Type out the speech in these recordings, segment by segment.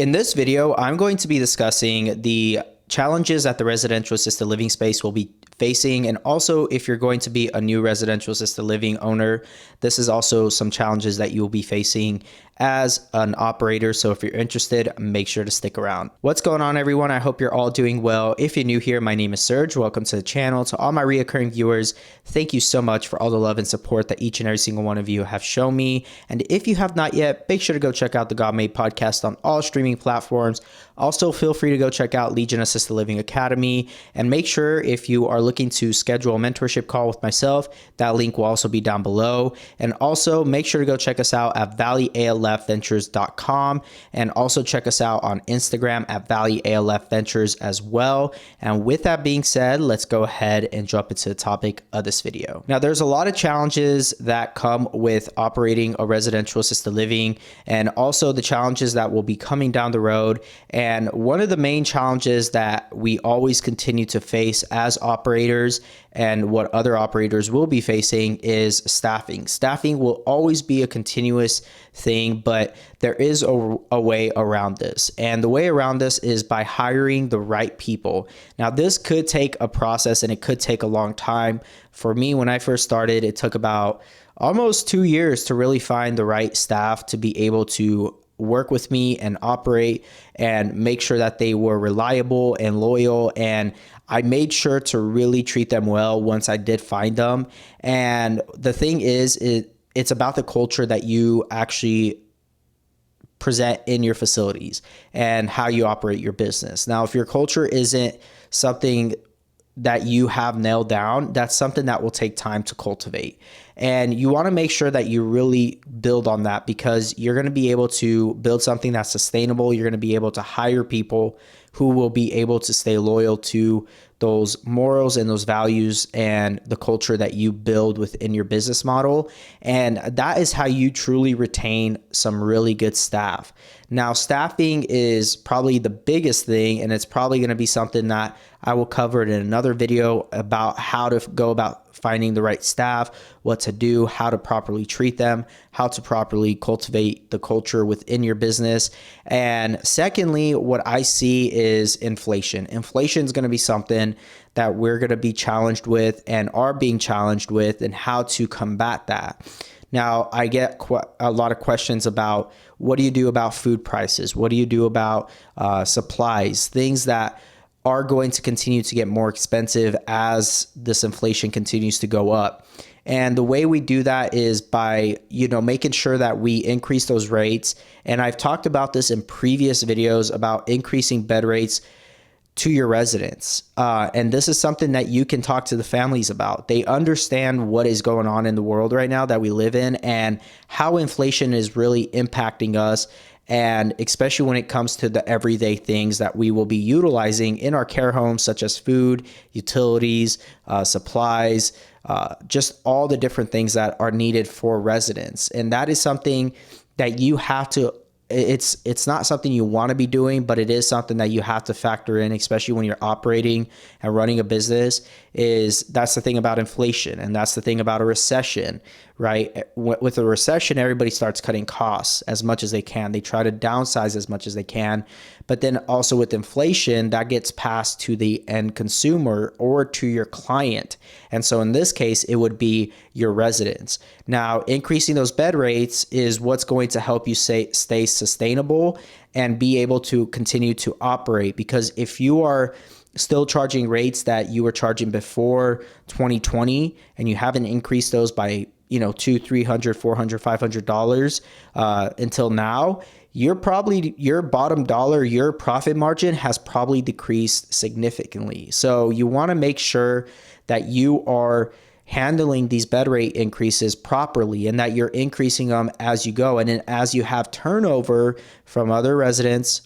In this video, I'm going to be discussing the challenges that the residential assisted living space will be facing. And also, if you're going to be a new residential assisted living owner, this is also some challenges that you will be facing as an operator. So if you're interested, make sure to stick around. What's going on, everyone? I hope you're all doing well. If you're new here, my name is Serg. Welcome to the channel. To all my reoccurring viewers, thank you so much for all the love and support that each and every single one of you have shown me. And if you have not yet, make sure to go check out the God Made podcast on all streaming platforms. Also, feel free to go check out Legion Assisted Living Academy, and make sure if you are looking to schedule a mentorship call with myself, that link will also be down below. And also make sure to go check us out at valleyalfventures.com, and also check us out on Instagram at valleyalfventures as well. And with that being said, let's go ahead and jump into the topic of this video. Now, there's a lot of challenges that come with operating a residential assisted living, and also the challenges that will be coming down the road. And one of the main challenges that we always continue to face as operators, and what other operators will be facing, is staffing. Staffing will always be a continuous thing, but there is a way around this. And the way around this is by hiring the right people. Now, this could take a process and it could take a long time. For me, when I first started, it took about almost 2 years to really find the right staff to be able to work with me and operate and make sure that they were reliable and loyal. And I made sure to really treat them well once I did find them. And the thing is, it's about the culture that you actually present in your facilities and how you operate your business. Now, if your culture isn't something that you have nailed down, that's something that will take time to cultivate. And you want to make sure that you really build on that, because you're going to be able to build something that's sustainable. You're going to be able to hire people who will be able to stay loyal to those morals and those values and the culture that you build within your business model. And that is how you truly retain some really good staff. Now, staffing is probably the biggest thing, and it's probably going to be something that I will cover in another video about how to go about finding the right staff, what to do, how to properly treat them, how to properly cultivate the culture within your business. And secondly, what I see is inflation. Inflation is going to be something that we're going to be challenged with and are being challenged with, and how to combat that. Now, I get a lot of questions about, what do you do about food prices? What do you do about supplies? Things that are going to continue to get more expensive as this inflation continues to go up. And the way we do that is by, making sure that we increase those rates. And I've talked about this in previous videos about increasing bed rates to your residents. And this is something that you can talk to the families about. They understand what is going on in the world right now that we live in, and how inflation is really impacting us. And especially when it comes to the everyday things that we will be utilizing in our care homes, such as food, utilities, supplies, just all the different things that are needed for residents. And that is something that you have to, it's not something you want to be doing, but it is something that you have to factor in, especially when you're operating and running a business. That's the thing about inflation, and that's the thing about a recession, right? With a recession, everybody starts cutting costs as much as they can. They try to downsize as much as they can. But then also with inflation, that gets passed to the end consumer or to your client. And so in this case, it would be your residents. Now, increasing those bed rates is what's going to help you stay sustainable and be able to continue to operate. Because if you are still charging rates that you were charging before 2020, and you haven't increased those by $200, $300, $400, $500 until now, your bottom dollar, your profit margin has probably decreased significantly. So you want to make sure that you are handling these bed rate increases properly, and that you're increasing them as you go. And then as you have turnover from other residents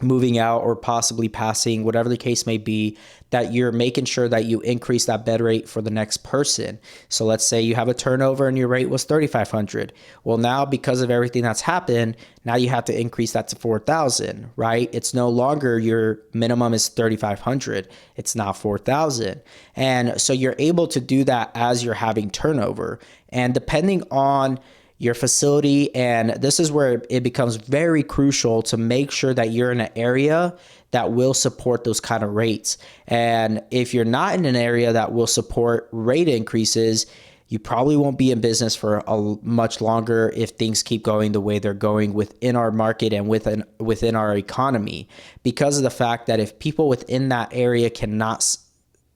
moving out or possibly passing, whatever the case may be, that you're making sure that you increase that bed rate for the next person. So let's say you have a turnover and your rate was $3,500. Well, now because of everything that's happened, now you have to increase that to $4,000, right? It's no longer your minimum is $3,500. It's now $4,000. And so you're able to do that as you're having turnover. And depending on your facility. And this is where it becomes very crucial to make sure that you're in an area that will support those kind of rates. And if you're not in an area that will support rate increases, you probably won't be in business for much longer if things keep going the way they're going within our market and within our economy, because of the fact that if people within that area cannot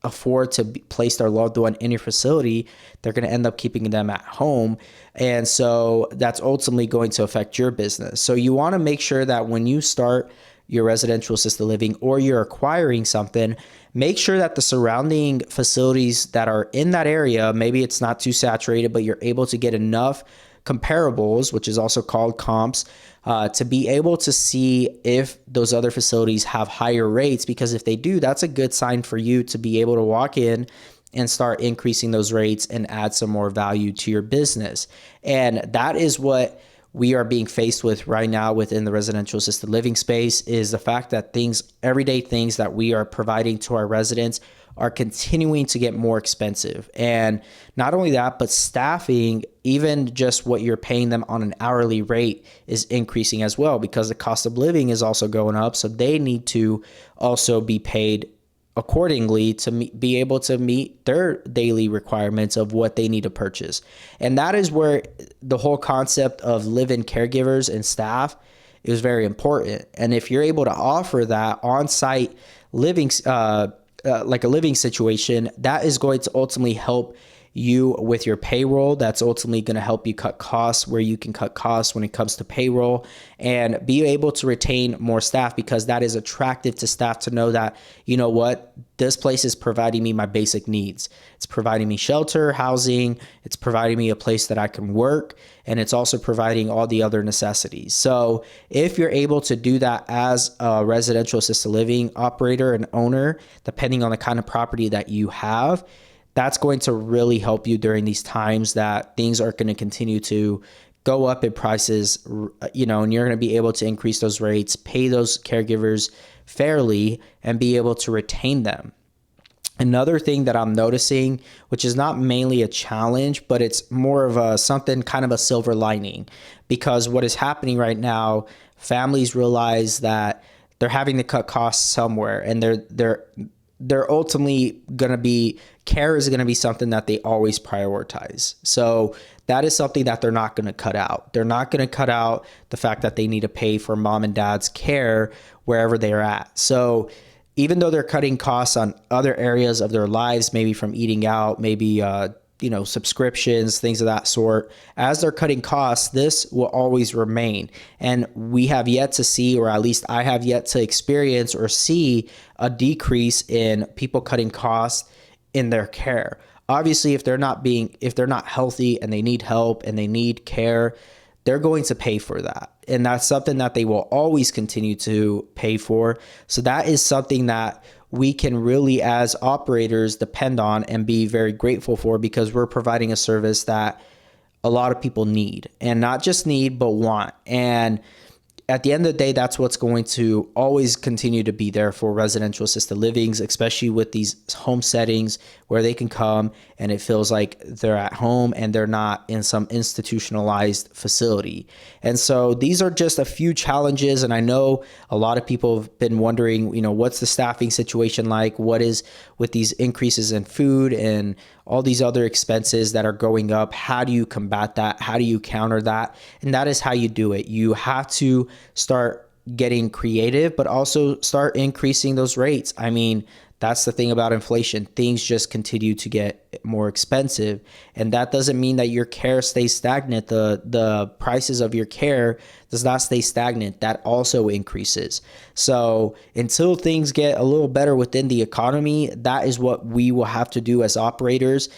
afford to place their loved one in your facility, they're going to end up keeping them at home. And so that's ultimately going to affect your business. So you want to make sure that when you start your residential assisted living or you're acquiring something, make sure that the surrounding facilities that are in that area, maybe it's not too saturated, but you're able to get enough comparables, which is also called comps, to be able to see if those other facilities have higher rates. Because if they do, that's a good sign for you to be able to walk in and start increasing those rates and add some more value to your business. And that is what we are being faced with right now within the residential assisted living space, is the fact that everyday things that we are providing to our residents are continuing to get more expensive. And not only that, but staffing, even just what you're paying them on an hourly rate, is increasing as well, because the cost of living is also going up. So they need to also be paid accordingly to be able to meet their daily requirements of what they need to purchase. And that is where the whole concept of live-in caregivers and staff is very important. And if you're able to offer that on-site living, like a living situation, that is going to ultimately help you with your payroll. That's ultimately going to help you cut costs where you can cut costs when it comes to payroll, and be able to retain more staff, because that is attractive to staff to know that, you know what, this place is providing me my basic needs. It's providing me shelter, housing, it's providing me a place that I can work, and it's also providing all the other necessities. So if you're able to do that as a residential assisted living operator and owner, depending on the kind of property that you have, that's going to really help you during these times that things are going to continue to go up in prices, and you're going to be able to increase those rates, pay those caregivers fairly, and be able to retain them. Another thing that I'm noticing, which is not mainly a challenge, but it's more of something kind of a silver lining, because what is happening right now, families realize that they're having to cut costs somewhere, and they're ultimately going to be, care is going to be something that they always prioritize. So that is something that they're not going to cut out. They're not going to cut out the fact that they need to pay for mom and dad's care wherever they're at. So even though they're cutting costs on other areas of their lives, maybe from eating out, maybe subscriptions, things of that sort, as they're cutting costs, this will always remain. And we have yet to see, or at least I have yet to experience or see, a decrease in people cutting costs in their care. Obviously, if they're not healthy and they need help and they need care, they're going to pay for that. And that's something that they will always continue to pay for. So that is something that we can really, as operators, depend on and be very grateful for, because we're providing a service that a lot of people need, and not just need, but want. And at the end of the day, that's what's going to always continue to be there for residential assisted livings, especially with these home settings where they can come and it feels like they're at home and they're not in some institutionalized facility. And so these are just a few challenges. And I know a lot of people have been wondering, what's the staffing situation like? What is with these increases in food and all these other expenses that are going up? How do you combat that? How do you counter that? And that is how you do it. You have to start getting creative, but also start increasing those rates. I mean, that's the thing about inflation. Things just continue to get more expensive. And that doesn't mean that your care stays stagnant. The prices of your care does not stay stagnant. That also increases. So until things get a little better within the economy, that is what we will have to do as operators.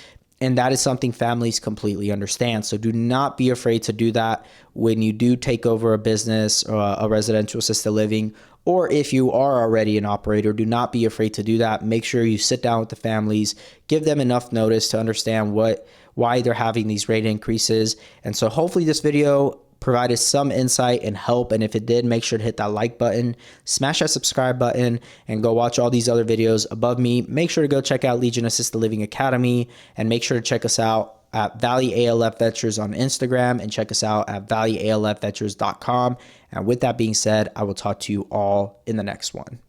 And that is something families completely understand. So do not be afraid to do that when you do take over a business or a residential assisted living. Or if you are already an operator, do not be afraid to do that. Make sure you sit down with the families, give them enough notice to understand why they're having these rate increases. And so hopefully this video provided some insight and help. And if it did, make sure to hit that like button, smash that subscribe button, and go watch all these other videos above me. Make sure to go check out Legion Assisted Living Academy, and make sure to check us out at Valley ALF Ventures on Instagram, and check us out at valleyalfventures.com. And with that being said, I will talk to you all in the next one.